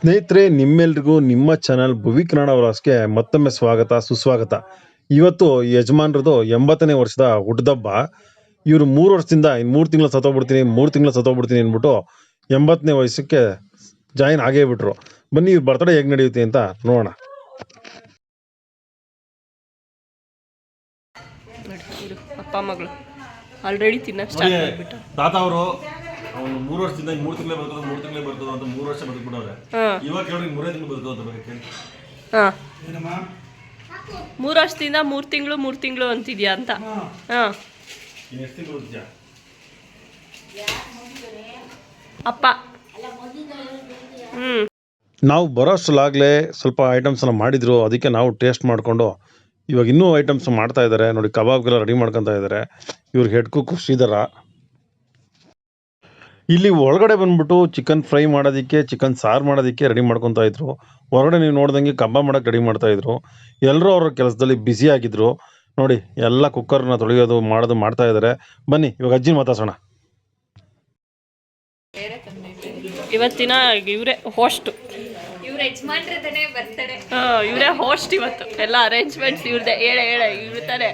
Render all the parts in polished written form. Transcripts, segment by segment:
ಸ್ನೇಹಿತರೆ, ನಿಮ್ಮೆಲ್ರಿಗೂ ನಿಮ್ಮ ಚಾನಲ್ ಭುವಿ ಕನ್ನಡ ವ್ಲಾಗ್ಸ್ಗೆ ಮತ್ತೊಮ್ಮೆ ಸ್ವಾಗತ ಸುಸ್ವಾಗತ. ಇವತ್ತು ಯಜಮಾನ್ರದು 80ನೇ ವರ್ಷದ ಹುಟ್ಟದಬ್ಬ. ಇವರು 3 ವರ್ಷದಿಂದ ಇನ್ನು 3 ತಿಂಗಳು ಸತ್ತೋಗ್ಬಿಡ್ತೀನಿ ಅಂದ್ಬಿಟ್ಟು 80ನೇ ವಯಸ್ಸಕ್ಕೆ ಜಾಯಿನ್ ಆಗೇ ಬಿಟ್ರು. ಬನ್ನಿ ಇವ್ರ ಬರ್ತಡೇ ಹೇಗೆ ನಡೆಯುತ್ತೆ ಅಂತ ನೋಡೋಣ. ಅಪ್ಪ ಮಗಳು ಆಲ್ರೆಡಿ ತಿನ್ನಕ್ಕೆ ಸ್ಟಾರ್ಟ್ ಮಾಡಿಬಿಟ್ಟು ತಾತ ಅವರು 3 ವರ್ಷದಿಂದ 3 ತಿಂಗಳೇ ಬರ್ತದೆ ಅಂತ 3 ವರ್ಷ ಬದುಕ್ಬಿಟ್ಟವ್ರೆ. ಇವಾಗ ಕೇಳಿ 3 ತಿಂಗಳು ಬದುಕೋದು ಅಂತ ಕೇಳಿ. ಹಾಂ 3 ವರ್ಷದಿಂದ 3 ತಿಂಗಳು ಅಂತಿದ್ಯಾ ಅಂತ. ಹಾಂ ಎಷ್ಟು ತಿಂಗಳು ಬದುಕ್ತೀಯಾ ಅಪ್ಪ? ನಾವು ಬರೋಷ್ಟಲಾಗಲೇ ಸ್ವಲ್ಪ ಐಟಮ್ಸ್ ಎಲ್ಲ ಮಾಡಿದ್ರು, ಅದಕ್ಕೆ ನಾವು ಟೇಸ್ಟ್ ಮಾಡಿಕೊಂಡು ಇವಾಗ ಇನ್ನೂ ಐಟಮ್ಸ್ ಮಾಡ್ತಾ ಇದ್ದಾರೆ ನೋಡಿ. ಕಬಾಬ್ಗೆಲ್ಲ ರೆಡಿ ಮಾಡ್ಕೊತಾ ಇದ್ದಾರೆ. ಇವ್ರು ಹೆಡ್ ಕುಕ್ ಶ್ರೀಧರ. ಇಲ್ಲಿ ಒಳಗಡೆ ಬಂದ್ಬಿಟ್ಟು ಚಿಕನ್ ಫ್ರೈ ಮಾಡೋದಕ್ಕೆ, ಚಿಕನ್ ಸಾರು ಮಾಡೋದಕ್ಕೆ ರೆಡಿ ಮಾಡ್ಕೊತಾ ಇದ್ರು. ಹೊರಗಡೆ ನೀವು ನೋಡ್ದಂಗೆ ಕಬಾಬ್ ಮಾಡೋಕ್ಕೆ ರೆಡಿ ಮಾಡ್ತಾ ಇದ್ರು. ಎಲ್ಲರೂ ಅವ್ರ ಕೆಲಸದಲ್ಲಿ ಬ್ಯುಸಿ ಆಗಿದ್ರು ನೋಡಿ. ಎಲ್ಲ ಕುಕ್ಕರ್ನ ತೊಳೆಯೋದು ಮಾಡೋದು ಮಾಡ್ತಾ ಇದ್ದಾರೆ. ಬನ್ನಿ ಇವಾಗ ಅಜ್ಜಿ ಮಾತಾಡ್ಸೋಣ. ಇವತ್ತಿನ ಇವರೇ ಹೋಸ್ಟ್, ಇವರೇ ಹೋಸ್ಟ್ ಇವತ್ತು. ಎಲ್ಲ ಅರೇಂಜ್ಮೆಂಟ್ಸ್ ಇವ್ರದೇ. ಹೇಳೆ ಇರ್ತಾರೆ.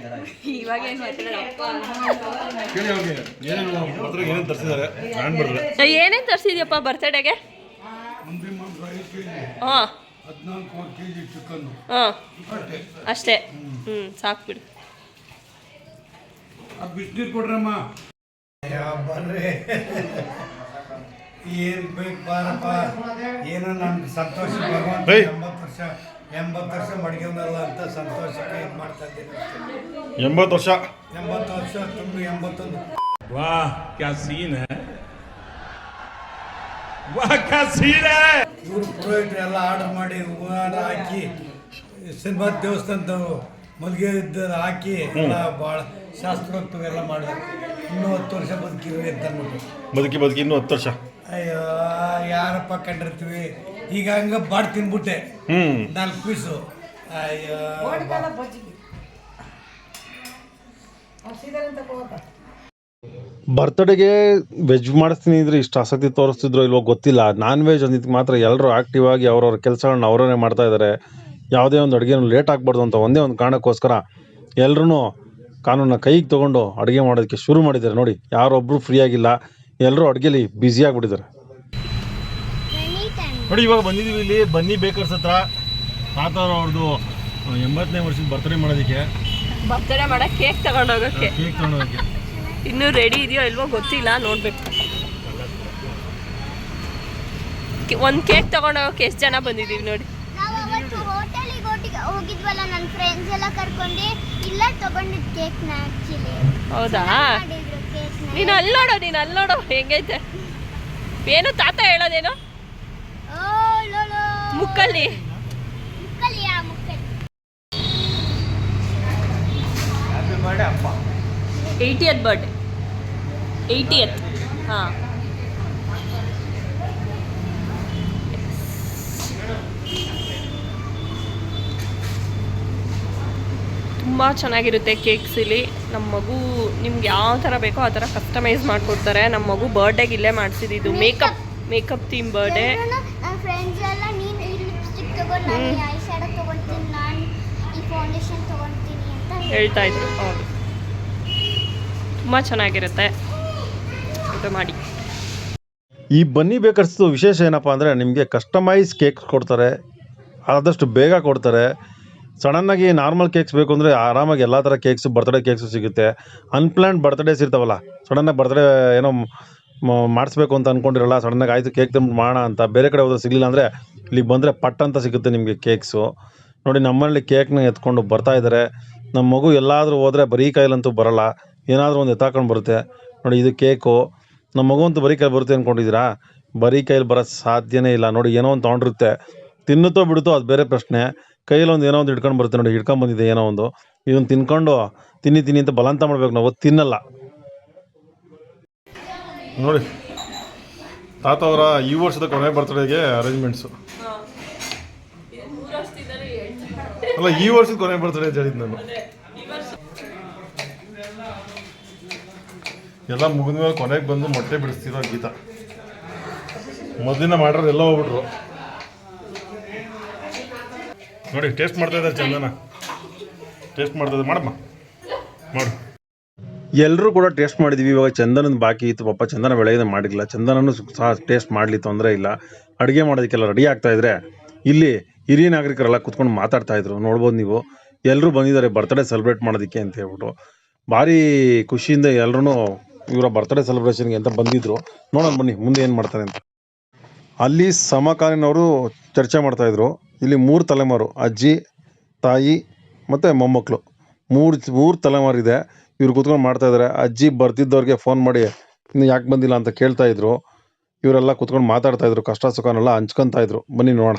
ಇವಾಗ ಏನೇನು ತರಿಸಿದ್ಯಪ್ಪ ಬರ್ತಡೇಗೆ? ಹಾಂ ಹಾಂ ಅಷ್ಟೇ. ಸಾಕು ಬಿಡು. ಬಿಸಿನೀರು ಕೊಡ್ರಮ್ಮ. ಏನು ಬೇಕು ಬಾರಪ್ಪ. ಏನೋ ನಮ್ಗೆ ಸಂತೋಷ. ಭಗವಂತ 80 ವರ್ಷ ಮಡ್ಕೊಂಡಲ್ಲ ಅಂತ ಸಂತೋಷಕ್ಕೆ ಇದು ಮಾಡ್ತಾ ಇದ್ದೀನಿ. 80 ವರ್ಷ ತುಂಬ 81. वाह क्या सीन है, वाह क्या सीन है. ಇವರು ಪುರೋಹಿತರು ಎಲ್ಲ ಆರ್ಡರ್ ಮಾಡಿ ಹೂವಾರ ಹಾಕಿ ಸಿನಿಮಾ ದೇವಸ್ಥಾನದವರು ಮಲ್ಗೆ ಇದ್ದ ಹಾಕಿ ಎಲ್ಲ ಭಾಳ ಶಾಸ್ತ್ರೋಕ್ತವೆಲ್ಲ ಮಾಡಿದ್ರು. ಇನ್ನೂ 10 ವರ್ಷ ಬದುಕಿವಿ ಅಂತ ಅಂದ್ಬಿಟ್ಟು ಬದುಕಿ ಇನ್ನೂ 10 ವರ್ಷ. ಅಯ್ಯೋ ಯಾರಪ್ಪ ಕಂಡಿರ್ತೀವಿ. ಈಗ ಹಂಗ ಬಾಡ್ ತಿನ್ಬಿಟ್ಟೆ 4 ಪೀಸು. ಅಯ್ಯೋ ಬರ್ತಡೇಗೆ ವೆಜ್ ಮಾಡಿಸ್ತೀನಿ ಇದ್ರೆ ಇಷ್ಟು ಆಸಕ್ತಿ ತೋರಿಸ್ತಿದ್ರು ಇಲ್ವೋ ಗೊತ್ತಿಲ್ಲ. ನಾನ್ ವೆಜ್ ಅಂದಿದ್ದಕ್ಕೆ ಮಾತ್ರ ಎಲ್ಲರೂ ಆಕ್ಟಿವ್ ಆಗಿ ಅವ್ರವ್ರ ಕೆಲಸಗಳನ್ನ ಅವರೇ ಮಾಡ್ತಾ ಇದ್ದಾರೆ. ಯಾವುದೇ ಒಂದು ಅಡುಗೆನೂ ಲೇಟ್ ಆಗಬಾರ್ದು ಅಂತ ಒಂದೇ ಒಂದು ಕಾರಣಕ್ಕೋಸ್ಕರ ಎಲ್ಲರೂ ಕಾನೂನನ್ನ ಕೈಗೆ ತೊಗೊಂಡು ಅಡುಗೆ ಮಾಡೋದಕ್ಕೆ ಶುರು ಮಾಡಿದ್ದಾರೆ ನೋಡಿ. ಯಾರೊಬ್ಬರು ಫ್ರೀ ಆಗಿಲ್ಲ, ಎಲ್ಲರೂ ಅಡುಗೆಲಿ ಬ್ಯುಸಿ ಆಗಿಬಿಟ್ಟಿದ್ದಾರೆ ನೋಡಿ. ಇವಾಗ ಬಂದಿದ್ದೀವಿ ಇಲ್ಲಿ ಬನ್ನಿ ಬೇಕರ್ಸ್ ಹತ್ರ. ತಾತ ಅವ್ರದ್ದು 80ನೇ ವರ್ಷದ ಬರ್ತಡೇ ಮಾಡೋದಕ್ಕೆ, ಬರ್ತಡೇ ಮಾಡಕ್ಕೆ ಕೇಕ್ ತಗೊಂಡೋಗಕ್ಕೆ. ಇನ್ನೂ ರೆಡಿ ಇದೆಯೋ ಇಲ್ವೋ ಗೊತ್ತಿಲ್ಲ, ನೋಡ್ಬೇಕು. ಒಂದು ಕೇಕ್ ತಗೊಂಡೋಗಕ್ಕೆ ಎಷ್ಟು ಜನ ಬಂದಿದ್ದೀವಿ ನೋಡಿ. ಹೋಗಿದ್ವಲ್ಲ, ನನ್ನ ಫ್ರೆಂಡ್ಸ್ ಎಲ್ಲ ಕರ್ಕೊಂಡು ಇಲ್ಲ ತಗೊಂಡಿದ್ದು ಕೇಕ್ನ. ಆಕ್ಚುಲಿ ಹೌದಾ? ನೀನು ಅಲ್ಲಿ ನೋಡು ಹೆಂಗೈತೆ. ಏನು ತಾತ ಹೇಳೋದೇನು ಮುಕ್ಕಲ್ಲಿ 80th ಬರ್ಡೇ. 80th. ಹಾಂ ತುಂಬ ಚೆನ್ನಾಗಿರುತ್ತೆ ಕೇಕ್ಸ್ ಇಲ್ಲಿ. ನಮ್ಮ ಮಗು ನಿಮ್ಗೆ ಯಾವ ಥರ ಬೇಕೋ ಆ ಥರ ಕಸ್ಟಮೈಸ್ ಮಾಡಿಕೊಡ್ತಾರೆ. ನಮ್ಮ ಮಗು ಬರ್ಡೇಗೆ ಇಲ್ಲೇ ಮಾಡಿಸಿದ್ದು. Makeup theme birthday. ಹೇಳ್ತಾ ಇದ್ರು. ಹೌದು, ತುಂಬ ಚೆನ್ನಾಗಿರುತ್ತೆ. ಇದು ಮಾಡಿ. ಈ ಬನ್ನಿ ಬೇಕರ್ಸ್ದು ವಿಶೇಷ ಏನಪ್ಪ ಅಂದರೆ ನಿಮಗೆ ಕಸ್ಟಮೈಸ್ ಕೇಕ್ಸ್ ಕೊಡ್ತಾರೆ, ಆದಷ್ಟು ಬೇಗ ಕೊಡ್ತಾರೆ. ಸಡನ್ನಾಗಿ ನಾರ್ಮಲ್ ಕೇಕ್ಸ್ ಬೇಕು ಅಂದರೆ ಆರಾಮಾಗಿ ಎಲ್ಲ ಥರ ಕೇಕ್ಸು, ಬರ್ತಡೇ ಕೇಕ್ಸು ಸಿಗುತ್ತೆ. ಅನ್ಪ್ಲ್ಯಾನ್ಡ್ ಬರ್ತಡೇಸ್ ಇರ್ತಾವಲ್ಲ, ಸಡನ್ನಾಗಿ ಬರ್ತಡೇ ಏನೋ ಮಾಡಿಸ್ಬೇಕು ಅಂತ ಅಂದ್ಕೊಂಡಿರಲ್ಲ, ಸಡನ್ನಾಗಿ ಆಯಿತು ಕೇಕ್ ತಂದು ಮಾಡೋಣ ಅಂತ ಬೇರೆ ಕಡೆ ಹೋದ್ರೆ ಸಿಗಲಿಲ್ಲ ಅಂದರೆ ಇಲ್ಲಿಗೆ ಬಂದರೆ ಪಟ್ ಅಂತ ಸಿಗುತ್ತೆ ನಿಮಗೆ ಕೇಕ್ಸು ನೋಡಿ. ನಮ್ಮಲ್ಲಿ ಕೇಕ್ನ ಎತ್ಕೊಂಡು ಬರ್ತಾ ಇದ್ದಾರೆ. ನಮ್ಮ ಮಗು ಎಲ್ಲಾದರೂ ಹೋದರೆ ಬರೀ ಕೈಲಂತೂ ಬರೋಲ್ಲ, ಏನಾದರೂ ಒಂದು ಎತ್ತಾಕೊಂಡು ಬರುತ್ತೆ ನೋಡಿ. ಇದು ಕೇಕು. ನಮ್ಮ ಮಗು ಅಂತೂ ಬರೀ ಕೈ ಬರುತ್ತೆ ಅಂದ್ಕೊಂಡಿದ್ದೀರಾ? ಬರೀ ಕೈಲಿ ಬರೋ ಸಾಧ್ಯನೇ ಇಲ್ಲ ನೋಡಿ. ಏನೋ ಒಂದು ತೊಗೊಂಡಿರುತ್ತೆ, ತಿನ್ನುತ್ತೋ ಬಿಡುತ್ತೋ ಅದು ಬೇರೆ ಪ್ರಶ್ನೆ. ಕೈಯಲ್ಲಿ ಒಂದು ಏನೋ ಒಂದು ಹಿಡ್ಕೊಂಡು ಬರುತ್ತೆ ನೋಡಿ. ಹಿಡ್ಕೊಂಡು ಬಂದಿದೆ ಏನೋ ಒಂದು. ಇದನ್ನು ತಿನ್ಕೊಂಡು ತಿನ್ನಿ ಅಂತ ಬಲಂತ ಮಾಡ್ಬೇಕು, ನಾವು ತಿನ್ನಲ್ಲ ನೋಡಿ. ತಾತ ಅವರ ಈ ವರ್ಷದ ಕೊನೆ ಬರ್ತಡೇಗೆ ಅರೇಂಜ್ಮೆಂಟ್ಸು ಅಲ್ಲ, ಈ ವರ್ಷದ ಕೊನೆ ಬರ್ತಡೇ ಅಂತ ಹೇಳಿದ್ದು ನಾನು. ಎಲ್ಲ ಮುಗಿದ್ಮೇಲೆ ಕೊನೆಗೆ ಬಂದು ಮೊಟ್ಟೆ ಬಿಡಿಸ್ತಿರೋ ಗೀತ. ಮೊದಲಿನ ಮಾಡ್ರೆ ಎಲ್ಲ ಹೋಗ್ಬಿಟ್ರು. ನೋಡಿ ಟೇಸ್ಟ್ ಮಾಡ್ತಾ ಇದ್ದಾರೆ ಚಂದನ, ಟೇಸ್ಟ್ ಮಾಡ್ತಾ ಮಾಡಮ್ಮ ಮಾಡು. ಎಲ್ಲರೂ ಕೂಡ ಟೇಸ್ಟ್ ಮಾಡಿದ್ವಿ. ಇವಾಗ ಚಂದನದ ಬಾಕಿ ಇತ್ತು, ಪಾಪ ಚಂದನ ಬೆಳಗ್ಗೆ ಮಾಡಿಲ್ಲ. ಚಂದನೂ ಸಹ ಟೇಸ್ಟ್ ಮಾಡಲಿ, ತೊಂದರೆ ಇಲ್ಲ. ಅಡುಗೆ ಮಾಡೋದಕ್ಕೆಲ್ಲ ರೆಡಿ ಆಗ್ತಾ ಇದ್ರೆ ಇಲ್ಲಿ ಹಿರಿಯ ನಾಗರಿಕರೆಲ್ಲ ಕುತ್ಕೊಂಡು ಮಾತಾಡ್ತಾ ಇದ್ರು, ನೋಡ್ಬೋದು ನೀವು. ಎಲ್ಲರೂ ಬಂದಿದ್ದಾರೆ ಬರ್ತ್ಡೇ ಸೆಲೆಬ್ರೇಟ್ ಮಾಡೋದಕ್ಕೆ ಅಂತ ಹೇಳ್ಬಿಟ್ಟು. ಭಾರಿ ಖುಷಿಯಿಂದ ಎಲ್ಲರೂ ಇವರ ಬರ್ತ್ಡೇ ಸೆಲೆಬ್ರೇಷನ್ಗೆ ಅಂತ ಬಂದಿದ್ರು. ನೋಡೋಣ ಬನ್ನಿ ಮುಂದೆ ಏನು ಮಾಡ್ತಾರೆ ಅಂತ. ಅಲ್ಲಿ ಸಮಕಾಲೀನವರು ಚರ್ಚೆ ಮಾಡ್ತಾಯಿದ್ರು. ಇಲ್ಲಿ 3 ತಲೆಮಾರು, ಅಜ್ಜಿ, ತಾಯಿ ಮತ್ತು ಮೊಮ್ಮಕ್ಕಳು, ಮೂರು ತಲೆಮಾರಿದೆ. ಇವ್ರು ಕೂತ್ಕೊಂಡು ಮಾಡ್ತಾಯಿದ್ದಾರೆ. ಅಜ್ಜಿ ಬರ್ತಿದ್ದವ್ರಿಗೆ ಫೋನ್ ಮಾಡಿ ಇನ್ನು ಯಾಕೆ ಬಂದಿಲ್ಲ ಅಂತ ಕೇಳ್ತಾಯಿದ್ರು. ಇವರೆಲ್ಲ ಕೂತ್ಕೊಂಡು ಮಾತಾಡ್ತಾಯಿದ್ರು, ಕಷ್ಟ ಸುಖನೆಲ್ಲ ಹಂಚ್ಕೊತಾಯಿದ್ರು. ಬನ್ನಿ ನೋಡೋಣ.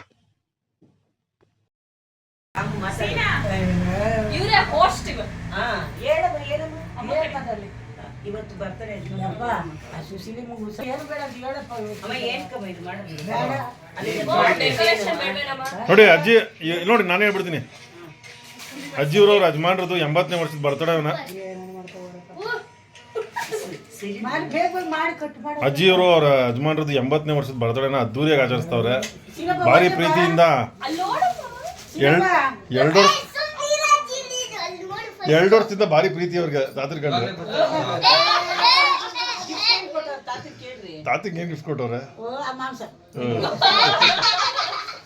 ಇವತ್ತು ಬರ್ತಾರೆ ನೋಡಿ ಅಜ್ಜಿ, ನೋಡಿ ನಾನು ಹೇಳ್ಬಿಡ್ತೀನಿ. ಅಜ್ಜಿಯವರು ಅವ್ರ ಯಜಮಾನ್ರದ್ದು 80ನೇ ವರ್ಷದ ಬರ್ತಡೇನ ಅಜ್ಜಿಯವರು ಅವ್ರ ಯಜಮಾನ್ರದ್ದು 80ನೇ ವರ್ಷದ ಬರ್ತಡೇನ ಅದ್ದೂರಿಯಾಗಿ ಆಚರಿಸ್ತವ್ರೆ. ಭಾರಿ ಪ್ರೀತಿಯಿಂದ 2 ವರ್ಷದಿಂದ ಭಾರಿ ಪ್ರೀತಿ ಅವ್ರಿಗೆ ತಾತರ್ ಕಂಡ್ರೆ. ತಾತಿಗೆ ಏನ್ ಗಿಫ್ಟ್ ಕೊಟ್ಟವ್ರೆ?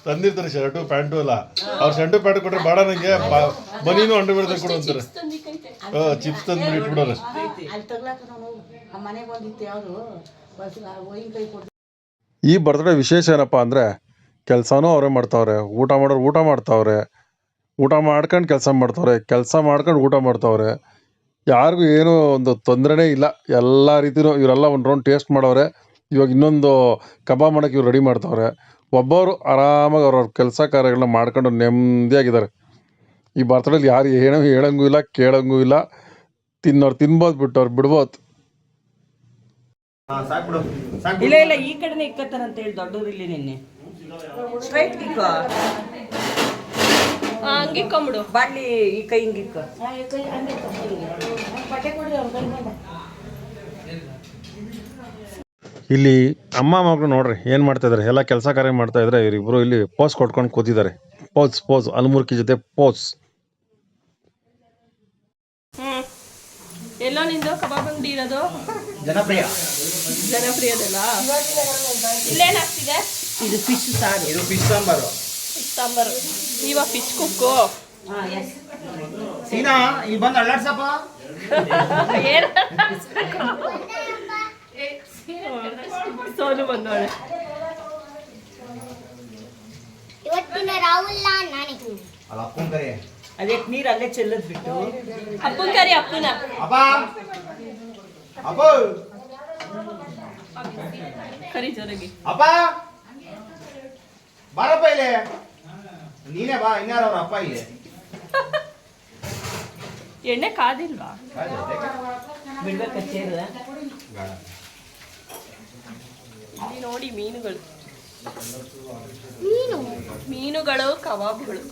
ತಂದಿರ್ತಾರೆ ಶರ್ಟು ಪ್ಯಾಂಟು ಎಲ್ಲ. ಅವ್ರ ಶರ್ಟು ಪ್ಯಾಂಟ್ ಕೊಟ್ರೆ ಬೇಡ ನಂಗೆ ಬನೀನು ಅಂಡರ್ ಬೇಡ ಕೊಡು ಅಂತಾರೆ. ಚಿಪ್ಸ್ ತಂದು ಇಟ್ಬಿಡೋರು. ಈ ಬರ್ತ್ಡೇ ವಿಶೇಷ ಏನಪ್ಪ ಅಂದರೆ ಕೆಲಸನೂ ಅವರೇ ಮಾಡ್ತಾವ್ರೆ, ಊಟ ಮಾಡೋರು ಊಟ ಮಾಡ್ತಾವ್ರೆ, ಊಟ ಮಾಡ್ಕೊಂಡು ಕೆಲಸ ಮಾಡ್ತಾವ್ರೆ, ಕೆಲಸ ಮಾಡ್ಕೊಂಡು ಊಟ ಮಾಡ್ತಾವ್ರೆ. ಯಾರಿಗೂ ಏನೂ ಒಂದು ತೊಂದರೆನೇ ಇಲ್ಲ. ಎಲ್ಲ ರೀತಿಯೂ ಇವರೆಲ್ಲ ಒಂದು ರೌಂಡ್ ಟೇಸ್ಟ್ ಮಾಡವ್ರೆ. ಇವಾಗ ಇನ್ನೊಂದು ಕಬಾಬ್ ಮಾಡೋಕ್ಕೆ ಇವ್ರು ರೆಡಿ ಮಾಡ್ತಾವ್ರೆ. ಒಬ್ಬರು ಆರಾಮಾಗಿ ಅವ್ರವ್ರ ಕೆಲಸ ಕಾರ್ಯಗಳನ್ನ ಮಾಡ್ಕೊಂಡು ನೆಮ್ಮದಿಯಾಗಿದ್ದಾರೆ. ಈ ಬರ್ತಡೇಲಿ ಯಾರು ಏನೂ ಹೇಳಂಗೂ ಇಲ್ಲ, ಕೇಳಂಗೂ ಇಲ್ಲ. ತಿನ್ನೋರು ತಿನ್ಬೋದು, ಬಿಟ್ಟವ್ರು ಬಿಡ್ಬೋದು. ಇಲ್ಲ ಇಲ್ಲ, ಈ ಕಡೆನೇ ಇಕ್ಕತ್ತಾರಂತ ಹೇಳಿ ದೊಡ್ಡವ್ರಿಲ್ಲಿ ನಿನ್ನೆ ಸ್ಟ್ರೈಟ್ ಇಕ್ಕ ಹಂಗಿಕ್ಕೊಂಬಿಡು. ಬಾಡ್ಲಿ ಈ ಕೈ ಹಿಂಗಿಕ್ಕ. ಇಲ್ಲಿ ಅಮ್ಮ ಮಕ್ಕಳು ನೋಡ್ರಿ ಏನು ಮಾಡ್ತಾ ಇದ್ದಾರೆ, ಎಲ್ಲ ಕೆಲಸ ಕಾರ್ಯ ಮಾಡ್ತಾ ಇದ್ದಾರೆ. ಇವರಿಬ್ರು ಇಲ್ಲಿ ಪೋಸ್ ಕೊಟ್ಕೊಂಡು ಕೂತಿದ್ದಾರೆ. ಪೋಸ್ ಅಲ್ಮುರ್ಕಿ ಜೊತೆ ಪೋಸ್. ಎಲ್ಲೋ ನಿಂದು ಕಬಾಬ್ ಅಂಗಡಿ ಇರೋದು? ಜನಪ್ರಿಯದಲ್ಲ. ಇಲ್ಲೇನಾಗ್ತಿದೆ? ಇದು ಫಿಶ್ ಸಾರು, ಇದು ಫಿಶ್ ಸಾಂಬಾರು. ಫಿಶ್ ಸಾಂಬಾರು. ನೀವ ಫಿಶ್ ಕುಕ್ಕು? ಸೀನಾ ಇಲ್ಲಿ ಬಂದು ಅಳ್ಳಾಡ್ಸಪ್ಪ. ಏನು ಸೋನು ಬಂದವಳೆ. ಇವತ್ತಿನ ರಾಹುಲ್ ನಾನೇ. ಅಲ್ಲ ಅಪ್ಪನ ಕರೆ. ಅದಕ್ಕೆ ನೀರು ಅಲ್ಲೇ ಚೆಲ್ಲದ್ ಬಿಟ್ಟು ಅಪ್ಪನ ಕರಿ. ಅಪ್ಪನ ಅಪ್ಪ ಅಪ್ಪ ಕರಿ ಜೊತೆಗೆ. ಅಪ್ಪ ಬಾರಪ್ಪ ಇಲ್ಲಿ. ನೀನೇ ಬಾ, ಇನ್ಯಾರ ಅವ್ರ ಅಪ್ಪ ಇಲ್ಲಿ. ಎಣ್ಣೆ ಕಾದಿಲ್ವಾ? ಬಿಡ್ಬೇಕ ಚೇರು. ಇಲ್ಲಿ ನೋಡಿ ಮೀನುಗಳು, ನೀನು ಮೀನುಗಳು, ಕಬಾಬ್ಗಳು.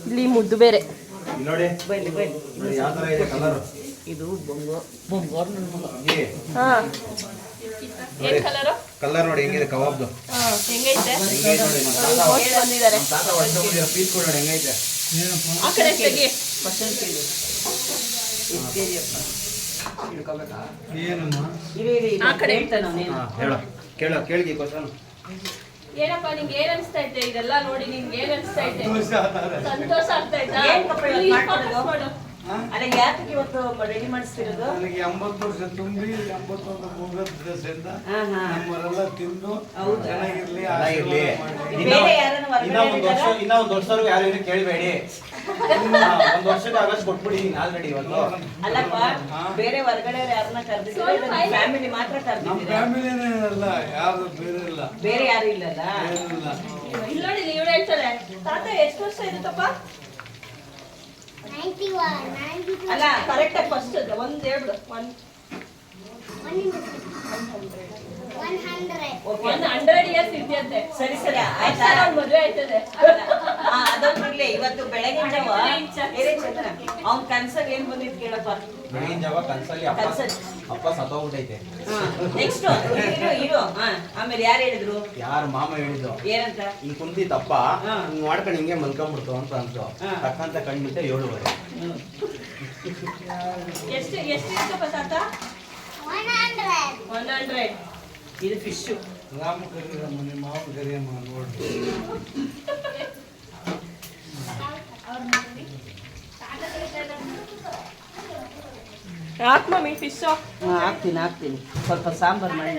ಇಲ್ಲಿ ಮುದ್ದು ಬೇರೆ. ನೋಡಿ ಬೈಲಿ ಬೈಲಿ. ಯಾವ ತರ ಇದೆ ಕಲರ್. ಇದು ಬೊಂಗೋರ್ ನನ್ನ ಮಗ. ಹಾ, ಏನ್ ಕಲರು? ಕಲರ್ ನೋಡಿ ಹೆಂಗಿದೆ ಕಬಾಬ್ದು. ಹೆಂಗೈತೆ? ನೋಡಿ ಬಂದಿದ್ದಾರೆ. ತಾತ ವರ್ಷ ಪೀಸ್ ಕೊಡೋಣ ಹೆಂಗೈತೆ. ಆ ಕಡೆ ತೆಗಿ. ಆ ಕಡೆ ಹೇಳ ಕೇಳಿಗೆ ಕ್ವಶನ್. ಏನಪ್ಪ ನಿಂಗೆ ಏನ್ ಅನ್ಸ್ತೈತೆ ಇದೆಲ್ಲ ನೋಡಿ? ನಿಂಗೆ ಏನ್ ಅನ್ಸ್ತೈತೆ? ಸಂತೋಷ ಆಗ್ತೈತಾ? ಏನ್ ಕಪ್ಪ ಇವತ್ತು ಮಾಡು. ಅಲ್ಲ ಯಾತಕ್ಕೆ ಇವತ್ತು ರೆಡಿ ಮಾಡಿಸ್ತಿರೋದು? ನನಗೆ 80 ವರ್ಷ ತುಂಬಿ 81 ಮುಗಿದ ದಿವಸದಿಂದ ಹಾ. ನಮ್ಮವರೆಲ್ಲ ತಿಂದು ಹೌದಾ? ಚೆನ್ನಾಗಿರ್ಲಿ, ಚೆನ್ನಾಗಿರ್ಲಿ. ಬೇರೆ ಯಾರನ್ನ ಹೊರಗಡೆ ಇನ್ನ ಒಂದು ವರ್ಷವರೆಗೂ ಯಾರು ಏನು ಕೇಳಬೇಡಿ. ಒಂದು ವರ್ಷಕ್ಕೆ ಆಗಷ್ಟು ಕೊಟ್ಬಿಡಿ ಆಲ್ರೆಡಿ ಇವತ್ತು. ಅಲ್ಲಪ್ಪ, ಬೇರೆ ಹೊರಗಡೆ ಯಾರನ್ನ ಕರೆದಿದ್ರೆ ಫ್ಯಾಮಿಲಿ ಮಾತ್ರ ನಮ್ಮ ಕರೆದಿದ್ದೀರಾ? ಫ್ಯಾಮಿಲಿನೇ ಅಲ್ಲ, ಯಾರು ಬೇರೆ ಇಲ್ಲ, ಬೇರೆ ಯಾರು ಇಲ್ಲಲ್ಲ? ಏನಿಲ್ಲ. ಇಲ್ಲಿ ನೋಡಿ, ಇವ್ರು ಹೇಳ್ತಾರೆ ತಾತ ಎಷ್ಟು ವರ್ಷ ಇರುತ್ತಪ್ಪ? 91, ಅಲ್ಲ ಕರೆಕ್ಟ್ ಆಗಿ ಫಸ್ಟ್ ಒಂದ್ ಹೇಳ್ಬಿಡು. 100. 100 ಇಯರ್ಸ್ ಇದೆಯಂತೆ. ಸರಿ ಸರಿ ಆಯ್ತಾ? ಆಯ್ತಾ? ಮದುವೆ ಆಯ್ತದೆ. ಅದೊಂದಿರ್ಲಿ ಇವತ್ತು ಬೆಳಗಿನ ಜಾವ ಅವ್ನ ಕನ್ಸಲ್ಲಿ ಏನ್ ಬಂದಿತ್ತು ಕೇಳಪ್ಪ. ಬೆಳಗಿನ ಜಾವ ಕನ್ಸಲ್ಲಿ ಅಪ್ಪ ಸತ್ತೋಗ್ಬಿಟ್ಟೈತೆ. ನೆಕ್ಸ್ಟ್ ಇರು ಆಮೇಲೆ ಯಾರು ಹೇಳಿದ್ರು? ಯಾರು ಮಾಮ ಹೇಳಿದ್ದು ಏನಂತ? ಹಿಂಗ್ ಕುಂತಿತ್ತಪ್ಪ ಹಿಂಗ್ ಮಾಡ್ಕೊಂಡು ಹಿಂಗೆ ಮಲ್ಕೊಂಡ್ಬಿಡ್ತು ಅಂತ ಅಂದ್ರು. ತಕ್ಕಂತ ಕಂಡ್ಬಿಟ್ಟೆ 7:30. ಎಷ್ಟು ಇಷ್ಟಪ್ಪ ತಾತ? 100. ಇದು ಫಿಶು. ರಾಮ ಕರಿಯಮ್ಮ ನಿಮ್ಮ ಮಾವ ಕರಿಯಮ್ಮ ನೋಡಿ. ಹಾಕ್ ಮಮ್ಮಿ ಫಿಶು. ಹಾಕ್ತೀನಿ ಸ್ವಲ್ಪ ಸಾಂಬಾರು ಮಾಡಿ.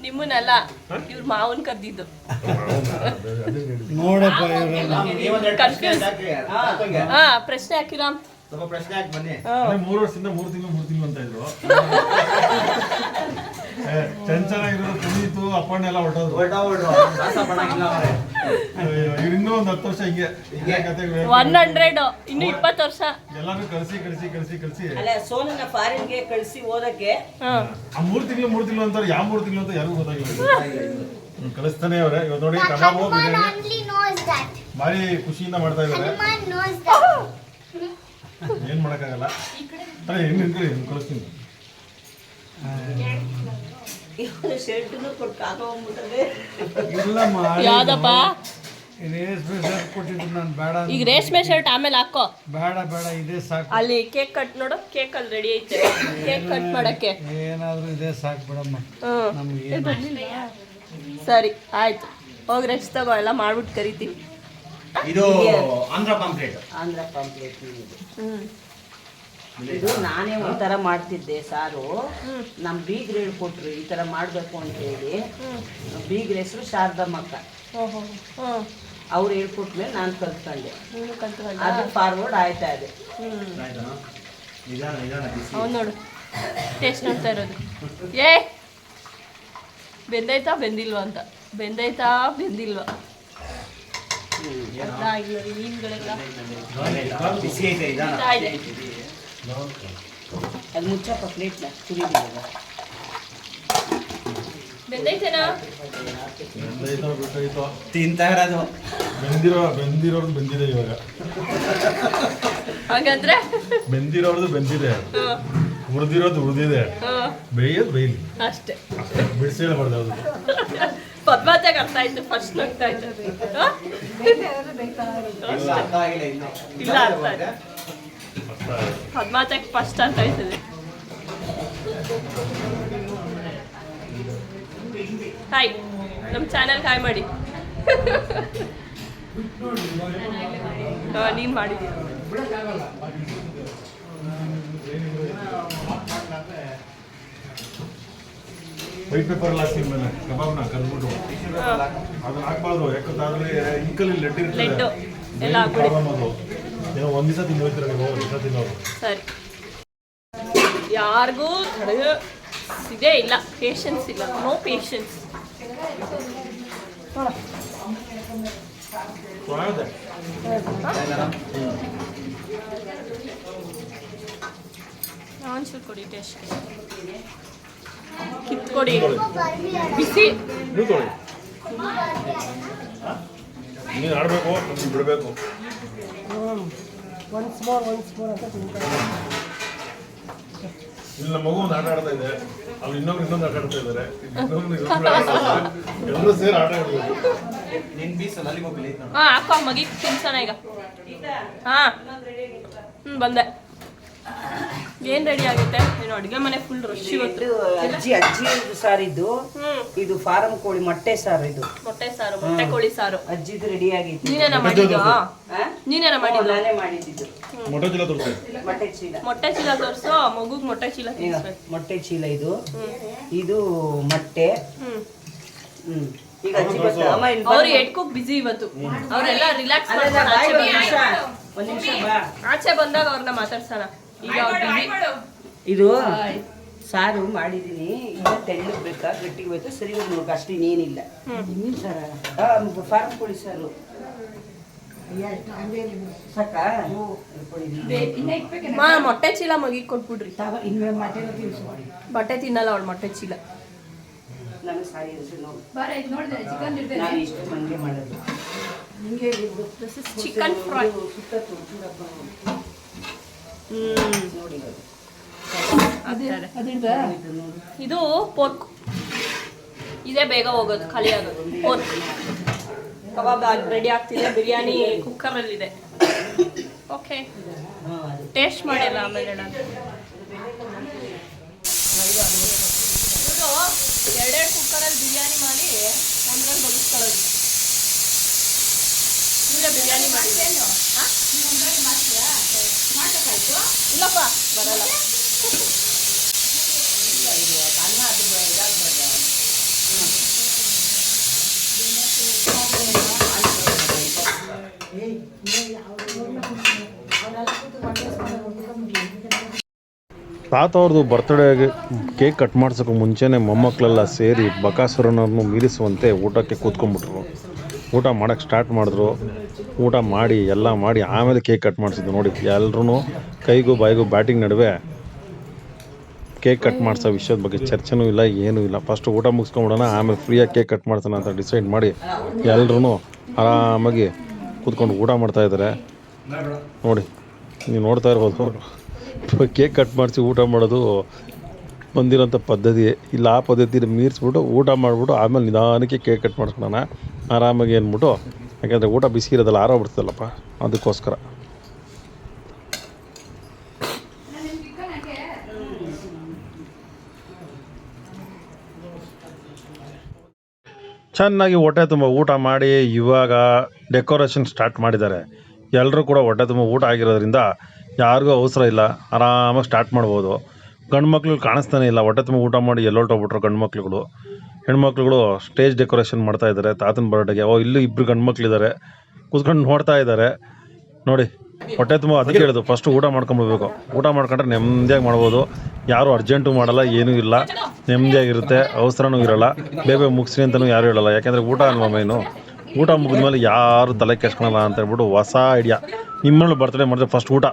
ನಿಮ್ಮನ್ನಲ್ಲ ಇವ್ರ ಮಾವನ್ ಕರ್ದಿದ್ದು. ನೋಡಪ್ಪ ಇವ್ರನ್ನ ಕನ್ಫ್ಯೂಸ್. ಹಾ ಪ್ರಶ್ನೆ ಹಾಕಿರಾಮ್. ಸ್ವಲ್ಪ ಪ್ರಶ್ನೆ ಹಾಕಿ ಬನ್ನಿ. 3 ವರ್ಷದಿಂದ 3 ತಿಂಗಳು ಅಂತ ಇದ್ರು. ಚೆನ್ನಾಗಿರೋ ಪುನೀತು ಅಪ್ಪಣ್ಣೆಲ್ಲ ಹೊಟ್ಟೋದ್ರು. ಇವ್ರು ಇನ್ನೂ ಒಂದು 10 ವರ್ಷ ಹಿಂಗೆ ಕತೆ 100 ಇನ್ನು 20 ವರ್ಷ ಎಲ್ಲಾರು ಕಳ್ಸಿ ಅಲ್ಲ ಸೋನನ್ನ ಫಾರಿನ್ಗೆ ಕಳಿಸಿ ಓದಕ್ಕೆ. ಆ 3 ತಿಂಗಳು ಅಂತಾರೆ. ಯಾವ 3 ತಿಂಗಳು ಅಂತ ಯಾರಿಗೂ ಗೊತ್ತಾಗಿಲ್ಲ. ಕಳಿಸ್ತಾನೆ ಅವ್ರೆ. ಇವತ್ತು ನೋಡಿ ಕಬಾಬು ಬಿರಿಯಾನಿ only knows that. ಭಾರಿ ಖುಷಿಯಿಂದ ಮಾಡ್ತಾ ಇದ್ದಾರೆ. Hanuman knows that. ಏನ್ ಮಾಡಕ್ಕಾಗಲ್ಲ. ನಿಂತ್ಕೊಳ್ಳಿ ಕಳಿಸ್ತೀನಿ. ಇವನು ಶರ್ಟ್ನು ಕೊಟ್ಟು ಹಾಕೊಂಡ್ಬಿಟ್ಟದೆ. ಇಲ್ಲಮ್ಮ ಯಾವ್ದಪ್ಪ? ರೇಷ್ಮೆ ಶರ್ಟ್ ಕೊಟ್ಟಿದ್ದು ನಾನು ಬೇಡ ಅಂದೆ. ಈಗ ರೇಷ್ಮೆ ಶರ್ಟ್ ಆಮೇಲೆ ಹಾಕೋ. ಬೇಡ ಇದೇ ಸಾಕು. ಅಲ್ಲಿ ಕೇಕ್ ಕಟ್ ನೋಡು. ಕೇಕ್ ಅಲ್ಲಿ ರೆಡಿ ಐತೆ ಕೇಕ್ ಕಟ್ ಮಾಡಕ್ಕೆ. ಏನಾದ್ರೂ ಇದೇ ಸಾಕು ಬಿಡಮ್ಮ. ನಮ್ಗೆ ಏನು ಸರಿ ಆಯ್ತು ಹೋಗಿ ರೆಸ್ಟ್ ತಗೋ. ಎಲ್ಲ ಮಾಡ್ಬಿಟ್ಟು ಕರಿತೀವಿ. ಇದು ಆಂಧ್ರ ಪಾಂಪ್ಲೆಟ್. ಇದು ನಾನೇ ಒಂಥರ ಮಾಡ್ತಿದ್ದೆ ಸಾರು. ನಮ್ಮ ಬೀಗ್ರು ಹೇಳ್ಕೊಟ್ರು ಈ ಥರ ಮಾಡಬೇಕು ಅಂತ ಹೇಳಿ. ಬೀಗ್ರ ಹೆಸರು ಶಾರದಮ್ಮಕ್ಕ. ಅವ್ರು ಹೇಳ್ಕೊಟ್ಮೇಲೆ ನಾನು ಕಲ್ತ್ಕೊಂಡೆ. ಅದು ಫಾರ್ವರ್ಡ್ ಆಯ್ತಾ ಇದೆ. ಅವ್ನು ನೋಡು ಟೇಸ್ಟ್ ನೋಡ್ತಾ ಇರೋದು. ಏ ಬೆಂದೈತಾ ಬೆಂದಿಲ್ವಾ ಅಂತ. ಬೆಂದೈತಾ ಬೆಂದಿಲ್ವಾ ಅರ್ಥ ಆಗಿಲ್ಲ ರೀ ಮೀನುಗಳೆಲ್ಲ. ಬಿಸಿ ಐತೆ ಇದಾನ. ಅದು ಮುಚ್ಚಪ್ಪ ಪ್ಲೇಟ್ನ ಕುಡಿದಿಲ್ಲ. ಬೆಂದೈತೇನಾ? ತಿಂತಾ ಇರೋದು ಬೆಂದಿರೋರ್ದು ಬೆಂದಿದೆ ಇವಾಗ. ಹಾಗಂದ್ರೆ ಬೆಂದಿರೋರ್ದು ಬೆಂದಿದೆ, ಹುರಿದಿರೋದು ಹುರಿದಿದೆ, ಬೇಯೋದು ಬೇಯಲಿ ಅಷ್ಟೇ. ಬಿಡಿಸಿ ಹೇಳ್ಬಾರ್ದು. ಹೌದು ಪದ್ಮಾತಾಗ ಅರ್ಥ ಆಯ್ತು. ಫಸ್ಟ್ ನಗ್ತಾ ಇತ್ತು. ಅರ್ಥ ಆಗಿಲ್ಲ ಇನ್ನು. ಇಲ್ಲ ಅರ್ಥ ಆಯ್ತು. ಪದ್ಮಾತಾಗ ಫಸ್ಟ್ ಅರ್ಥ ಆಯ್ತದೆ. ಹಾಯ್ ನಮ್ಮ ಚಾನಲ್ ಹಾಯ್ ಮಾಡಿ. ನೀನು ಮಾಡಿದ್ದೀಯ. ವೈಟ್ ಪೇಪರ್ ಹಾಕಿ ಮೇಲೆ ಕಬಾಬ್ನ ಕಲ್ಬಿಟ್ಟು ಅದನ್ನ ಹಾಕ್ಬಾರ್ದು. ಯಾಕಂದ್ರೆ ಇಂಕಲ್ಲಿ ಲೆಡ್ ಲೆಡ್ಡು ಇರ್ತದೆ. ಎಲ್ಲ ಹಾಕ್ಬಿಡಿ. ಅದು ಏನೋ ಒಂದ್ ದಿವಸ ತಿಂದು ಹೋಗ್ತೀರ ನೀವು, ಒಂದ್ ದಿವಸ ತಿನ್ನೋರು. ಸರಿ ಯಾರಿಗೂ ಇದೇ ಇಲ್ಲ, ಪೇಷನ್ಸ್ ಇಲ್ಲ. No patience. ಒಂಚೂರು ಕೊಡಿ ಟೇಸ್ಟ್. ಕಿತ್ಕೊಡಿ ಬಿಸಿ. ನೀವು ತೊಗೊಳ್ಳಿ. ನೀನು ಆಡಬೇಕು, ನೀನು ಬಿಡಬೇಕು. ಇಲ್ಲಿ ನಮ್ಮ ಮಗು ಒಂದು ಆಟ ಆಡ್ತಾ ಇದೆ, ಅವ್ರು ಇನ್ನೊಂದು ಆಟ ಆಡ್ತಾ ಇದ್ದಾರೆ. ಎಲ್ಲರೂ ಸೇರಿ ಆಟ ಆಡ್ಬೇಕು. ನಿನ್ ಪೀಸ್ ಅಲ್ಲಿ ಮೊಬೈಲ್ ಐತೆ. ಹಾಂ ಹಾಕೋ ಮಗಿಗೆ ತಿನ್ಸೋಣ ಈಗ. ಹಾಂ ಬಂದೆ. ಏನು ರೆಡಿ ಆಗುತ್ತೆ? ನೀನು ಅಡುಗೆ ಮನೆ ಫುಲ್ ರಶ್ ಇವತ್ತು. ಅಜ್ಜಿ ಸಾರಿದ್ದು. ಇದು ಫಾರಂ ಕೋಳಿ ಮೊಟ್ಟೆ ಸಾರು. ಇದು ಮೊಟ್ಟೆ ಸಾರು, ಮೊಟ್ಟೆ ಕೋಳಿ ಸಾರು. ಅಜ್ಜಿದು ರೆಡಿ ಆಗೈತಿ. ನೀನೇನ ಮಾಡಿದ್ದು? ನೀನೇನ ಮಾಡಿದ್ದು? ನಾನೇ ಮಾಡಿದ್ದು. ಮೊಟ್ಟೆ ಚೀಲ ತೋರಿಸಿ. ಮೊಟ್ಟೆ ಚೀಲ. ಮೊಟ್ಟೆ ಚೀಲ ತೋರಿಸು ಮಗುಗೆ. ಮೊಟ್ಟೆ ಚೀಲ ತಿನ್ನಿಸ್ಬೇಕು. ಮೊಟ್ಟೆ ಚೀಲ ಇದು. ಇದು ಮೊಟ್ಟೆ. ಈಗ ಅಜ್ಜಿ ಅವ್ರು ಎಡ್ಕೋಕ್ ಬಿಸಿ ಇವತ್ತು. ಅವರೆಲ್ಲ ರಿಲ್ಯಾಕ್ಸ್ ಒಂದ್ ನಿಮಿಷ ಬಾ. ಆಚೆ ಬಂದಾಗ ಅವ್ರನ್ನ ಮಾತಾಡ್ಸೋಣ. ಈಗ ಅವ್ರು busy. ಇದು ಸಾರು ಮಾಡಿದೀನಿ. ತೆಳ್ಳಗೆ ಬೇಕಾ ಗಟ್ಟಿಗೆ ಬೇಕಾ ಸರಿ ಹೋಗಿ ನೋಡ್ಕ ಅಷ್ಟು ಇನ್ನೇನಿಲ್ಲ ಫಾರ್ಮ್ ಕೋಳಿ ಸಾರು ಸಾಕಾ ಮೊಟ್ಟೆ ಚೀಲ ಮಗಿ ಕೊಟ್ಬಿಡ್ರಿ. ಮೊಟ್ಟೆ ತಿನ್ನಲ್ಲ ಅವಳು ಮೊಟ್ಟೆ ಚೀಲ. ನನಗೆ ಸಾರಿ ನೋಡಿ ನಾನು ಇಷ್ಟು ಹಂಗೆ ಮಾಡೋದು ಚಿಕನ್ ಫ್ರೈ. ನೋಡಿ ಇದು ಪೋರ್ಕ್. ಇದೇ ಬೇಗ ಹೋಗೋದು, ಖಾಲಿ ಆಗೋದು. ಪೋರ್ಕ್ ಕಬಾಬ್ ರೆಡಿ ಆಗ್ತಿದೆ. ಬಿರಿಯಾನಿ ಕುಕ್ಕರಲ್ಲಿದೆ. ಓಕೆ, ಟೇಸ್ಟ್ ಮಾಡಿಲ್ಲ ಆಮೇಲೆ ನಾನು. ಇವರು ಎರಡೆರಡು ಕುಕ್ಕರಲ್ಲಿ ಬಿರಿಯಾನಿ ಮಾಡಿ ಒಂದ್ರಲ್ಲಿ ಬಗಿಸ್ಕೊಳ್ಳೋದು. ಇವರೇ ಬಿರಿಯಾನಿ ಮಾಡಿದ್ದೇನು? ಇಲ್ಲಪ್ಪ ಬರಲ್ಲ. ತಾತ ಅವ್ರದ್ದು ಬರ್ತ್ಡೇಗೆ ಕೇಕ್ ಕಟ್ ಮಾಡ್ಸೋಕೆ ಮುಂಚೆನೇ ಮೊಮ್ಮಕ್ಕಳೆಲ್ಲ ಸೇರಿ ಬಕಾಸುರನನ್ನು ಮೀರಿಸುವಂತೆ ಊಟಕ್ಕೆ ಕೂತ್ಕೊಂಡ್ಬಿಟ್ರು. ಊಟ ಮಾಡೋಕ್ಕೆ ಸ್ಟಾರ್ಟ್ ಮಾಡಿದ್ರು. ಊಟ ಮಾಡಿ ಎಲ್ಲ ಮಾಡಿ ಆಮೇಲೆ ಕೇಕ್ ಕಟ್ ಮಾಡಿಸಿದ್ದು. ನೋಡಿ, ಎಲ್ಲರೂ ಕೈಗೂ ಬಾಯಿಗೂ ಬ್ಯಾಟಿಂಗ್ ನಡುವೆ ಕೇಕ್ ಕಟ್ ಮಾಡಿಸೋ ವಿಷಯದ ಬಗ್ಗೆ ಚರ್ಚೆನೂ ಇಲ್ಲ, ಏನೂ ಇಲ್ಲ. ಫಸ್ಟ್ ಊಟ ಮುಗಿಸ್ಕೊಂಬಿಡೋಣ, ಆಮೇಲೆ ಫ್ರೀಯಾಗಿ ಕೇಕ್ ಕಟ್ ಮಾಡ್ಸೋಣ ಅಂತ ಡಿಸೈಡ್ ಮಾಡಿ ಎಲ್ಲರೂ ಆರಾಮಾಗಿ ಕೂತ್ಕೊಂಡು ಊಟ ಮಾಡ್ತಾಯಿದ್ದಾರೆ. ನೋಡಿ, ನೀವು ನೋಡ್ತಾ ಇರ್ಬೋದು, ಕೇಕ್ ಕಟ್ ಮಾಡಿಸಿ ಊಟ ಮಾಡೋದು ಬಂದಿರೋಂಥ ಪದ್ಧತಿ. ಇಲ್ಲ, ಆ ಪದ್ಧತಿನ ಮೀರಿಸ್ಬಿಟ್ಟು ಊಟ ಮಾಡಿಬಿಟ್ಟು ಆಮೇಲೆ ನಿಧಾನಕ್ಕೆ ಕೇಕ್ ಕಟ್ ಮಾಡಿಸ್ಕೊಳೋಣ ಆರಾಮಾಗಿ ಅಂದ್ಬಿಟ್ಟು. ಯಾಕೆಂದರೆ ಊಟ ಬಿಸಿ ಇರೋದಲ್ಲ, ಆರೋಗ್ಬಿಡ್ತಲ್ಲಪ್ಪ, ಅದಕ್ಕೋಸ್ಕರ. ಚೆನ್ನಾಗಿ ಹೊಟ್ಟೆ ತುಂಬ ಊಟ ಮಾಡಿ ಇವಾಗ ಡೆಕೋರೇಷನ್ ಸ್ಟಾರ್ಟ್ ಮಾಡಿದ್ದಾರೆ. ಎಲ್ಲರೂ ಕೂಡ ಹೊಟ್ಟೆ ತುಂಬ ಊಟ ಆಗಿರೋದ್ರಿಂದ ಯಾರಿಗೂ ಅವಸರ ಇಲ್ಲ, ಆರಾಮಾಗಿ ಸ್ಟಾರ್ಟ್ ಮಾಡ್ಬೋದು. ಗಂಡು ಮಕ್ಳು ಕಾಣಿಸ್ತಾನೆ ಇಲ್ಲ, ಹೊಟ್ಟೆ ತುಂಬ ಊಟ ಮಾಡಿ ಎಲ್ಲೊಲ್ಟೋಗ್ಬಿಟ್ರು ಗಂಡು ಮಕ್ಳುಗಳು. ಹೆಣ್ಮಕ್ಳುಗಳು ಸ್ಟೇಜ್ ಡೆಕೋರೇಷನ್ ಮಾಡ್ತಾ ಇದ್ದಾರೆ ತಾತನ ಬರ್ಡೇಗೆ. ಇಲ್ಲೂ ಇಬ್ಬರು ಗಂಡು ಮಕ್ಳಿದ್ದಾರೆ, ಕೂತ್ಕೊಂಡು ನೋಡ್ತಾ ಇದ್ದಾರೆ. ನೋಡಿ, ಹೊಟ್ಟೆ ತುಂಬ ಅದಕ್ಕೆ ಹೇಳೋದು, ಫಸ್ಟು ಊಟ ಮಾಡ್ಕೊಂಬಿಡ್ಬೇಕು. ಊಟ ಮಾಡ್ಕೊಂಡ್ರೆ ನೆಮ್ಮದಿಯಾಗಿ ಮಾಡ್ಬೋದು. ಯಾರು ಅರ್ಜೆಂಟು ಮಾಡಲ್ಲ, ಏನೂ ಇಲ್ಲ, ನೆಮ್ಮದಿಯಾಗಿರುತ್ತೆ, ಅವಸರನೂ ಇರೋಲ್ಲ. ಬೇಗ ಮುಗಿಸ್ರಿ ಅಂತಲೂ ಯಾರೂ ಹೇಳಲ್ಲ, ಯಾಕೆಂದರೆ ಊಟ ಅಲ್ವಾ ಮೇನು. ಊಟ ಮುಗಿದ್ಮೇಲೆ ಯಾರು ತಲೆ ಕೆಡ್ಸ್ಕೊಳಲ್ಲ ಅಂತ ಹೇಳ್ಬಿಟ್ಟು ಹೊಸ ಐಡಿಯಾ. ನಿಮ್ಮನ್ನು ಬರ್ತಡೇ ಮಾಡಿದ್ರೆ ಫಸ್ಟ್ ಊಟ.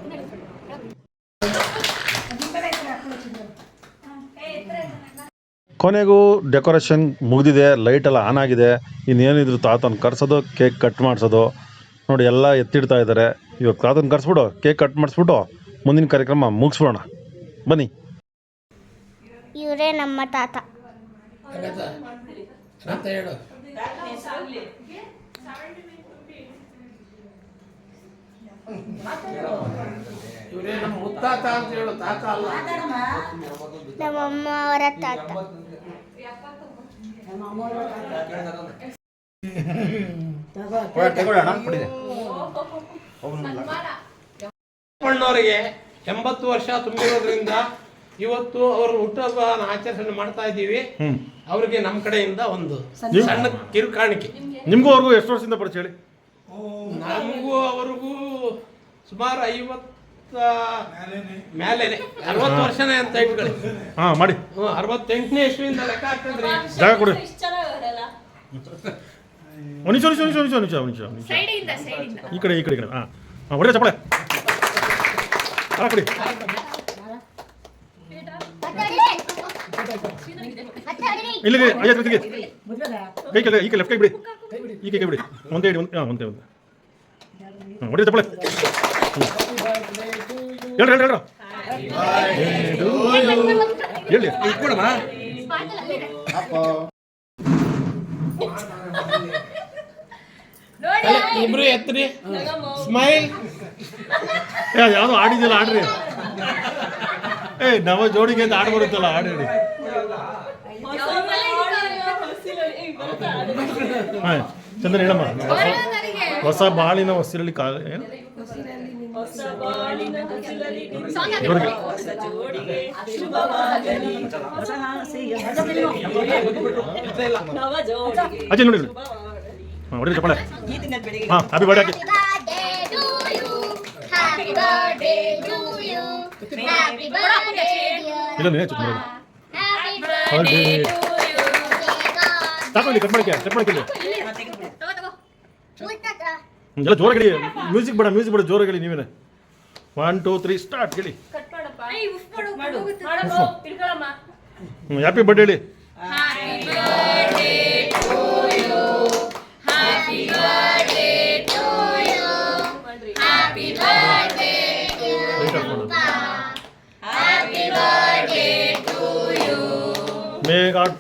ಕೊನೆಗೂ ಡೆಕೋರೇಷನ್ ಮುಗಿದಿದೆ, ಲೈಟೆಲ್ಲ ಆನ್ ಆಗಿದೆ. ಇನ್ನೇನಿದ್ರು ತಾತನ ಕರ್ಸೋದು, ಕೇಕ್ ಕಟ್ ಮಾಡಿಸೋದು. ನೋಡಿ, ಎಲ್ಲ ಎತ್ತಿಡ್ತಾ ಇದ್ದಾರೆ. ಇವಾಗ ತಾತನ ಕರ್ಸ್ಬಿಟ್ಟು ಕೇಕ್ ಕಟ್ ಮಾಡಿಸ್ಬಿಟ್ಟು ಮುಂದಿನ ಕಾರ್ಯಕ್ರಮ ಮುಗಿಸ್ಬಿಡೋಣ ಬನ್ನಿ. ಇವರೇ ನಮ್ಮ ತಾತ. ಅಂತ ಹೇಳು. ಇವರೇ ನಮ್ಮ ಮುತ್ತಾತ ಅಂತ ಹೇಳು, ತಾತ ಅಲ್ಲ. ನಮ್ಮಮ್ಮ ಅವರ ತಾತ. ಅಣ್ಣವರಿಗೆ 80 ವರ್ಷ ತುಂಬಿರೋದ್ರಿಂದ ಇವತ್ತು ಅವ್ರ ಹುಟ್ಟುಹಬ್ಬನ ಆಚರಣೆ ಮಾಡ್ತಾ ಇದ್ದೀವಿ. ಅವ್ರಿಗೆ ನಮ್ಮ ಕಡೆಯಿಂದ ಒಂದು ಸಣ್ಣ ಕಿರುಕಾಣಿಕೆ. ನಿಮಗೂ ಅವ್ರಿಗೂ ಎಷ್ಟು ವರ್ಷದಿಂದ ಪರಿಚಯ ಹೇಳಿ? ನಮಗೂ ಅವ್ರಿಗೂ ಸುಮಾರು 50 ಮೇಲೆ 60 ವರ್ಷನೇ ಅಂತ ಇಟ್ಕೊಳ್ಳಿ. ಹಾಂ, ಮಾಡಿ. 68ನೇ ಇಸ್ವಿಯಿಂದ ಲೆಕ್ಕ ಹಾಕಿದ್ರಿ. ಜಾಗ ಕೊಡಿ. ನಿಮಿಷ ಈ ಕಡೆ ಹಾಂ ಹೊಡೆದ ಚಪ್ಪಳೆ ಕೊಡಿ. ಇಲ್ಲ ಐವತ್ತಿಗೆ ಕೈ ಲೆಫ್ಟ್ ಕೈ ಬಿಡಿ, ಈ ಕೈ ಬಿಡಿ. ಒಂದೇ ಇಡಿ, ಒಂದೇ ಹಾಂ ಹೊಡೆದ ಚಪ್ಪಳೆ. ಹೇಳ್ರಿ ಹೇಳಿ ಇಟ್ಕೊಡಮ್ಮ. ಇಬ್ರು ಎತ್ರಿ, ಸ್ಮೈಲ್. ಯಾವ್ದು ಆಡಿದಿಲ್ಲ, ಆಡ್ರಿ. ನವ ಜೋಡಿಗೆ ಅಂತ ಆಡ್ ಬರುತ್ತಲ್ಲ, ಆಡಿ. ಹಾಂ, ಚಂದ್ರ ಹೇಳಮ್ಮ. ಹೊಸ ಬಾಳಿನ ಹೊಸಿರಲಿ ಏನು ಅಜ್ಜಿ ನೋಡಿ. ಹಾಂ ಹೊಡೆದ ಚಪ್ಪಳೆ. ಹಾಂ, ಹ್ಯಾಪಿ ಬರ್ಡೇ ಹಾಕಿ. ಇಲ್ಲ ತಗೊಳ್ಳಿ ಕಟ್ ಮಾಡಕ್ಕೆ ಎಲ್ಲ ಜೋರಾಗಿ ಮ್ಯೂಸಿಕ್ ಬೇಡ ಜೋರಾಗಿ ನೀವೇನೆ 1 2 3 ಸ್ಟಾರ್ಟ್ ಹೇಳಿ. ಹ್ಯಾಪಿ ಬರ್ಡೇ ಹೇಳಿ. May God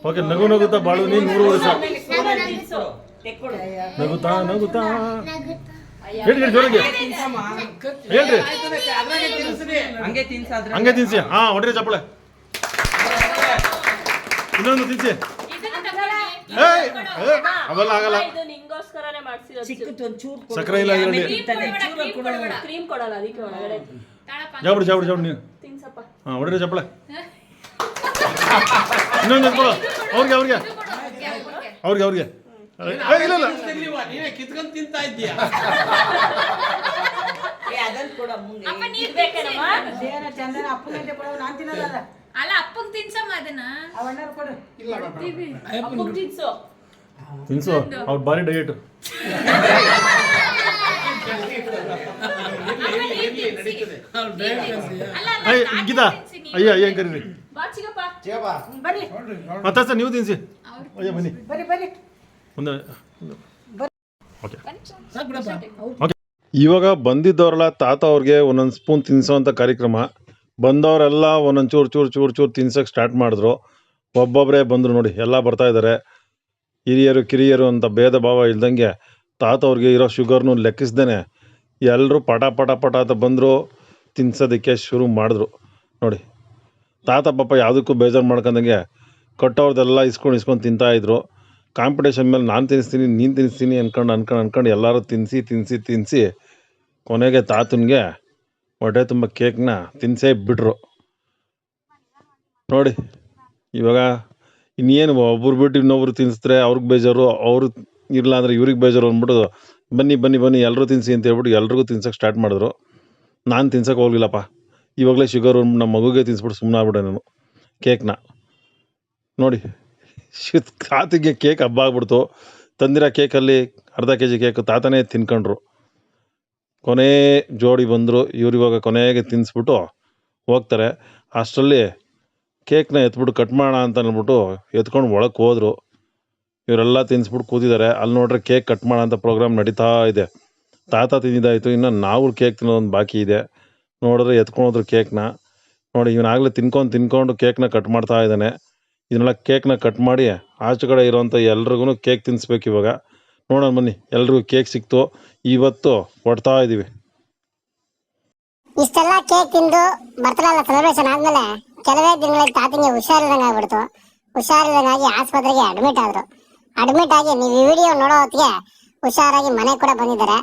okay. ನಗುತ್ತಾ ಬಾಳು ನೀನು 100 ವರ್ಷ. ನಗುತ್ತಾ ಹೇಳಿ ಜೋರಾಗಿ ಹೇಳ್ರಿ. ಹಂಗೆ ತಿನ್ಸಿ. ಹಾ ಹೊಡ್ರಿ ಚಪ್ಪಳೆ. ಇನ್ನೊಂದು ತಿನ್ಸಿ. ಅವೆಲ್ಲ ಆಗಲ್ಲ. ಸಕ್ಕರೆ ಇಲ್ಲ ಇದರಲ್ಲಿ. ಜಾಬಿಡು ನೀವು. ಹಾ ಹೊಡ್ರಿ ಚಪ್ಪಳೆ. ಇನ್ನೊಂದು ಎತ್ಕೊಳ್ಳೋ. ಅವ್ರಿಗೆ ಇಲ್ಲ ಕಿತ್ಕೊಂಡ್ ತಿಂತಾ ಇದ್ದೀಯಾ? ಅಲ್ಲ ಅಪ್ಪಗ್ ತಿನ್ಸಮ್ಮ ಅದನ್ನ. ತಿನ್ಸು. ಅವ್ರ ಬಾರಿ ಡಯಟ್. ಗೀತಾ ಅಯ್ಯ ಏನ್ ಕರೀರಿ. ಮತ್ತೆ ಸರ್ ನೀವು ತಿನ್ಸಿ. ಅಯ್ಯ ಬನ್ನಿ ಒಂದು. ಓಕೆ ಇವಾಗ ಬಂದಿದ್ದವರೆಲ್ಲ ತಾತ ಅವ್ರಿಗೆ ಒಂದೊಂದು ಸ್ಪೂನ್ ತಿನ್ಸೋವಂಥ ಕಾರ್ಯಕ್ರಮ. ಬಂದವರೆಲ್ಲ ಒಂದೊಂದು ಚೂರು ತಿನ್ಸೋಕೆ ಸ್ಟಾರ್ಟ್ ಮಾಡಿದ್ರು. ಒಬ್ಬೊಬ್ಬರೇ ಬಂದರು ನೋಡಿ, ಎಲ್ಲ ಬರ್ತಾ ಇದ್ದಾರೆ. ಹಿರಿಯರು ಕಿರಿಯರು ಅಂತ ಭೇದ ಭಾವ ಇಲ್ದಂಗೆ ತಾತ ಅವ್ರಿಗೆ ಇರೋ ಶುಗರ್ನು ಲೆಕ್ಕಿಸ್ದೇನೆ ಎಲ್ಲರೂ ಪಟ ಅಂತ ಬಂದರು, ತಿನ್ಸೋದಕ್ಕೆ ಶುರು ಮಾಡಿದ್ರು ನೋಡಿ. ತಾತ ಪಾಪ ಯಾವುದಕ್ಕೂ ಬೇಜಾರು ಮಾಡ್ಕೊಂಡಂಗೆ ಕೊಟ್ಟವ್ರದ್ದೆಲ್ಲ ಇಸ್ಕೊಂಡು ತಿಂತಾಯಿದ್ರು. ಕಾಂಪಿಟೇಷನ್ ಮೇಲೆ ನಾನು ತಿನ್ನಿಸ್ತೀನಿ ನೀನು ತಿನ್ನಿಸ್ತೀನಿ ಅನ್ಕೊಂಡು ಎಲ್ಲರೂ ತಿನ್ನಿಸಿ ಕೊನೆಗೆ ತಾತನಿಗೆ ಹೊಟ್ಟೆ ತುಂಬ ಕೇಕ್ನ ತಿನ್ಸೇ ಬಿಟ್ರು ನೋಡಿ. ಇವಾಗ ಇನ್ನೇನು ಒಬ್ರು ಬಿಟ್ಟು ಇನ್ನೊಬ್ರು ತಿನ್ನಿಸಿದ್ರೆ ಅವ್ರಿಗೆ ಬೇಜಾರು, ಅವರು ಇಲ್ಲ ಅಂದರೆ ಇವ್ರಿಗೆ ಬೇಜಾರು ಅಂದ್ಬಿಟ್ಟು ಬನ್ನಿ ಎಲ್ಲರೂ ತಿನ್ನಿಸಿ ಅಂತ ಹೇಳ್ಬಿಟ್ಟು ಎಲ್ರಿಗೂ ತಿನ್ಸೋಕೆ ಸ್ಟಾರ್ಟ್ ಮಾಡಿದ್ರು. ನಾನು ತಿನ್ಸೋಕೆ ಹೋಗಲಿಲ್ಲಪ್ಪ. ಇವಾಗಲೇ ಶುಗರು ನಮ್ಮ ಮಗುಗೆ ತಿನ್ನಿಸ್ಬಿಟ್ಟು ಸುಮ್ಮನೆ ಆಗ್ಬಿಟ್ಟೆ ನಾನು ಕೇಕ್ನ ನೋಡಿ. ತಾತಿಗೆ ಕೇಕ್ ಹಬ್ಬ ಆಗ್ಬಿಡ್ತು. ತಂದಿರೋ ಕೇಕಲ್ಲಿ ಅರ್ಧ kg ಕೇಕ್ ತಾತನೇ ತಿನ್ಕೊಂಡ್ರು. ಕೊನೆ ಜೋಡಿ ಬಂದರು. ಇವ್ರು ಇವಾಗ ಕೊನೆಗೆ ತಿನ್ನಿಸ್ಬಿಟ್ಟು ಹೋಗ್ತಾರೆ. ಅಷ್ಟರಲ್ಲಿ ಕೇಕ್ನ ಎತ್ಬಿಟ್ಟು ಕಟ್ ಮಾಡೋಣ ಅಂತ ಅಂದ್ಬಿಟ್ಟು ಎತ್ಕೊಂಡು ಒಳಕ್ಕೆ ಹೋದರು. ಇವರೆಲ್ಲ ತಿನ್ನಿಸ್ಬಿಟ್ಟು ಕೂತಿದ್ದಾರೆ. ಅಲ್ಲಿ ನೋಡ್ರೆ ಕೇಕ್ ಕಟ್ ಮಾಡೋ ಅಂಥ ಪ್ರೋಗ್ರಾಮ್ ನಡೀತಾ ಇದೆ. ತಾತ ತಿಂದಿದ್ದಾಯಿತು, ಇನ್ನು ನಾವು ಕೇಕ್ ತಿನ್ನೋದೊಂದು ಬಾಕಿ ಇದೆ. ನೋಡಿದ್ರೆ ಎತ್ಕೊಂಡೋದ್ರು ಕೇಕ್ನ ನೋಡಿ. ಇವನಾಗಲೇ ತಿನ್ಕೊಂಡು ಕೇಕ್ನ ಕಟ್ ಮಾಡ್ತಾ ಇದ್ದಾನೆ. ಇದನ್ನೆಲ್ಲ ಕೇಕ್ನ ಕಟ್ ಮಾಡಿ ಆಚೆ ಕಡೆ ಇರೋವಂಥ ಎಲ್ರಿಗೂ ಕೇಕ್ ತಿನ್ನಿಸ್ಬೇಕು. ಇವಾಗ ನೋಡೋಣ ಬನ್ನಿ, ಎಲ್ರಿಗೂ ಕೇಕ್ ಸಿಕ್ತು. ಇವತ್ತು ಹೊಡ್ತಾ ಇದ್ದೀವಿ. ಇಷ್ಟೆಲ್ಲ ಕೇಕ್ ತಿಂದು ಬರ್ತಡೇ ಸೆಲೆಬ್ರೇಷನ್ ಆದ್ಮೇಲೆ ಕೆಲವೇ ದಿನಗಳಿಗೆ ತಾತಿಗೆ ಹುಷಾರಿಲ್ದಂಗೆ ಆಗ್ಬಿಡ್ತು. ಹುಷಾರಿಲ್ದಂಗಾಗಿ ಆಸ್ಪತ್ರೆಗೆ ಅಡ್ಮಿಟ್ ಆದ್ರು. ಅಡ್ಮಿಟ್ ಆಗಿ ನೀವು ಈ ವಿಡಿಯೋ ನೋಡೋ ಹೊತ್ತಿಗೆ ಹುಷಾರಾಗಿ ಮನೆಗೆ ಕೂಡ ಬಂದಿದ್ದಾರೆ.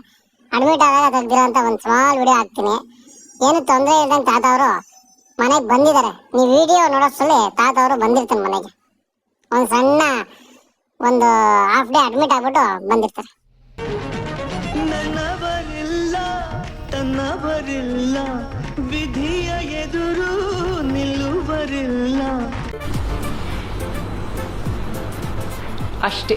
ಅಡ್ಮಿಟ್ ಆದಾಗ ತೆಗ್ದಿರೋಂಥ ಒಂದು ಸ್ಮಾಲ್ ವಿಡಿಯೋ ಹಾಕ್ತೀನಿ. ಏನು ತೊಂದರೆ ಇಲ್ದಂಗೆ ತಾತ ಅವರು ಮನೆಗೆ ಬಂದಿದ್ದಾರೆ. ನೀವು ವಿಡಿಯೋ ನೋಡೋಷ್ಟರಲ್ಲಿ ತಾತ ಅವರು ಬಂದಿರ್ತಾರೆ ಮನೆಗೆ. ಒಂದು ಸಣ್ಣ ಒಂದು ಹಾಫ್ ಡೇ ಅಡ್ಮಿಟ್ ಆಗ್ಬಿಟ್ಟು ಬಂದಿರ್ತಾರೆ. ತನ್ನವರಿಲ್ಲ ವಿಧಿಯ ಎದುರು ನಿಲ್ಲುವರಿಲ್ಲ ಅಷ್ಟೇ.